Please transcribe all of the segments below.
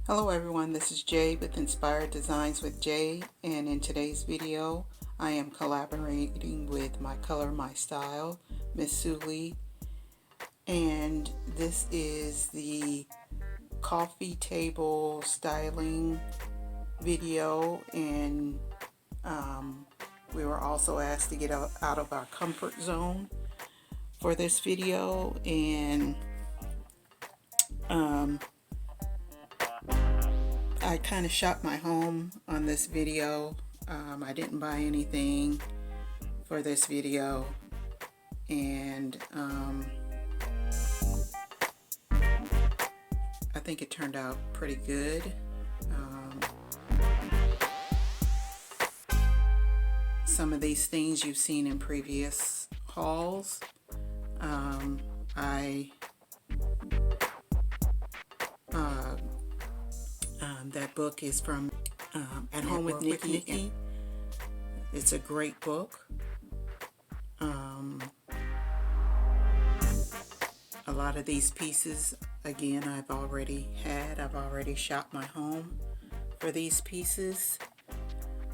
Hello everyone, this is Jay with Inspired Designs with Jay, and in today's video I am collaborating with My Color, My Style, Miss Sule, and this is the coffee table styling video, and we were also asked to get out of our comfort zone for this video, and I kind of shot my home on this video. I didn't buy anything for this video, and I think it turned out pretty good. Some of these things you've seen in previous hauls. That book is from At Home with Nikki. It's a great book. A lot of these pieces, again, I've already shot my home for these pieces.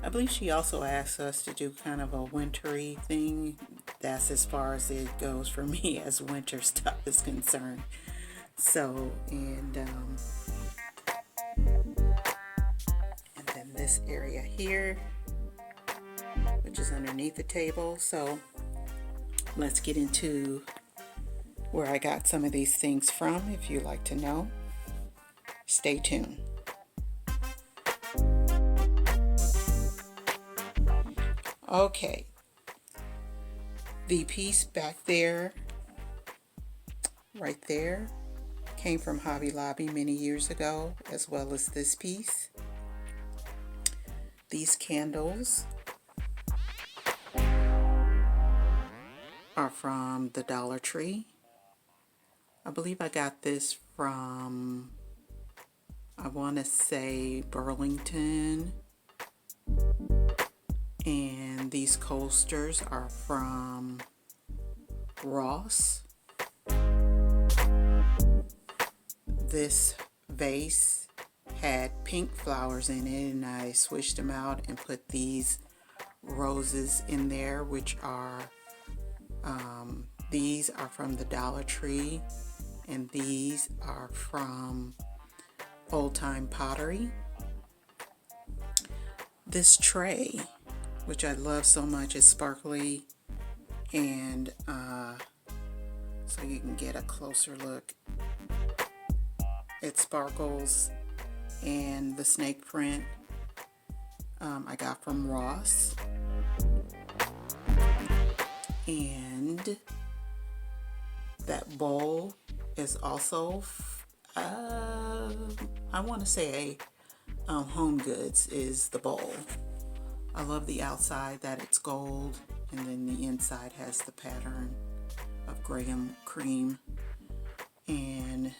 I believe she also asked us to do kind of a wintry thing. That's as far as it goes for me as winter stuff is concerned. So, and then this area here, which is underneath the table. So let's get into where I got some of these things from. If you'd like to know, stay tuned. Okay, the piece back there, right there, came from Hobby Lobby many years ago, as well as this piece. These candles are from the Dollar Tree. I believe I got this from, I want to say, Burlington. And these coasters are from Ross. This vase had pink flowers in it, and I switched them out and put these roses in there, which are these are from the Dollar Tree, and these are from Old Time Pottery. This tray, which I love so much, is sparkly, and so you can get a closer look. It sparkles, and the snake print I got from Ross. And that bowl is also, I want to say Home Goods is the bowl. I love the outside that it's gold, and then the inside has the pattern of Graham cream. And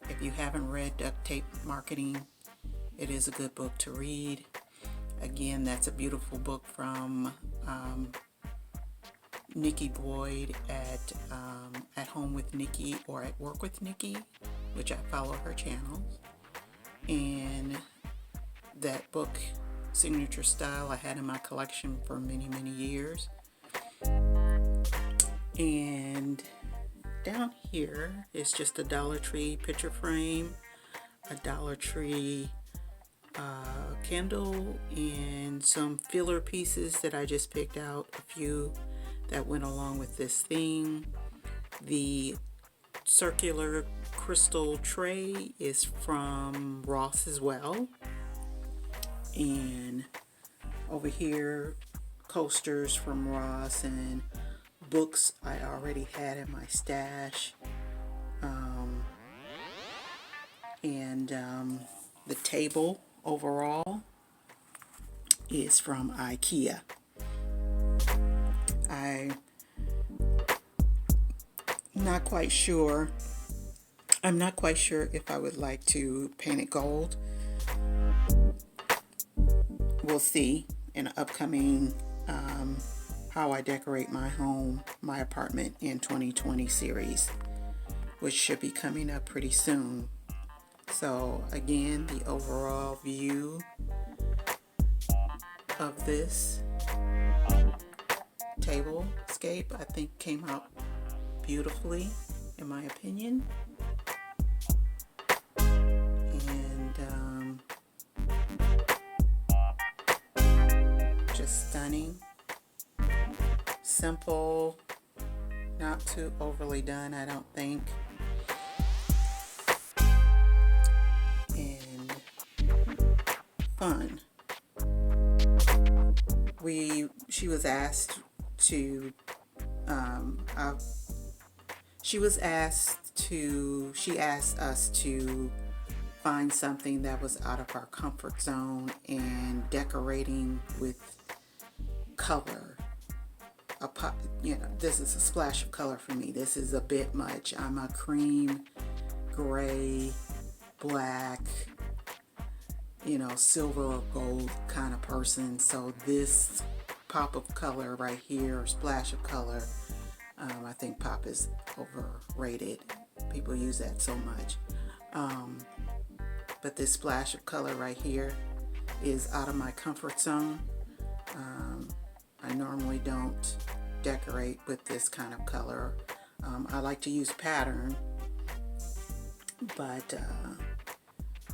if you haven't read Duct Tape Marketing, it is a good book to read. Again, that's a beautiful book from Nikki Boyd at Home with Nikki, or At Work with Nikki, which I follow her channel. And that book, Signature Style, I had in my collection for many, many years. And down here is just a Dollar Tree picture frame, a Dollar Tree candle, and some filler pieces that I just picked out, a few that went along with this theme. The circular crystal tray is from Ross as well. And over here, coasters from Ross, and books I already had in my stash. The table overall is from IKEA. I'm not quite sure if I would like to paint it gold. We'll see in an upcoming how I decorate my home, my apartment in 2020 series, which should be coming up pretty soon. So again, the overall view of this tablescape, I think, came out beautifully, in my opinion. And just stunning. Simple, not too overly done, I don't think. And fun. She was asked to, she asked us to find something that was out of our comfort zone and decorating with color. This is a splash of color for me. This is a bit much. I'm a cream, gray, black, silver or gold kind of person. So this pop of color right here, or splash of color, I think pop is overrated. People use that so much. But this splash of color right here is out of my comfort zone. I normally don't decorate with this kind of color. I like to use pattern, but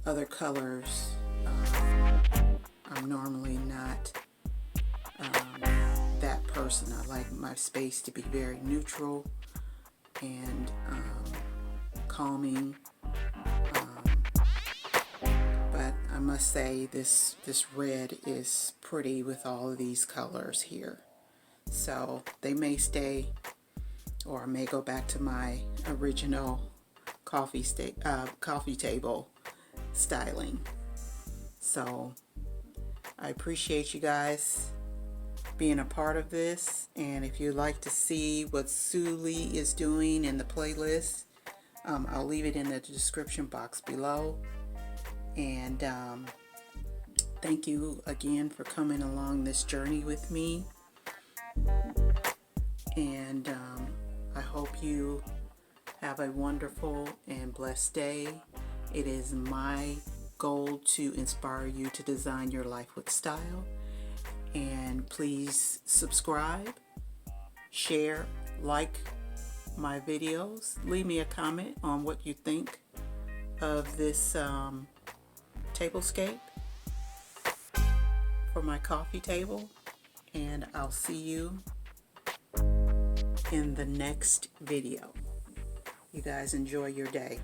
other colors, I'm normally not that person. I like my space to be very neutral and calming. But I must say this red is pretty with all of these colors here. So they may stay, or I may go back to my original coffee table styling. So I appreciate you guys being a part of this, and if you'd like to see what Sule is doing in the playlist, I'll leave it in the description box below. And thank you again for coming along this journey with me, and I hope you have a wonderful and blessed day. It is my goal to inspire you to design your life with style. And please subscribe, share, like my videos. Leave me a comment on what you think of this tablescape for my coffee table. And I'll see you in the next video. You guys enjoy your day.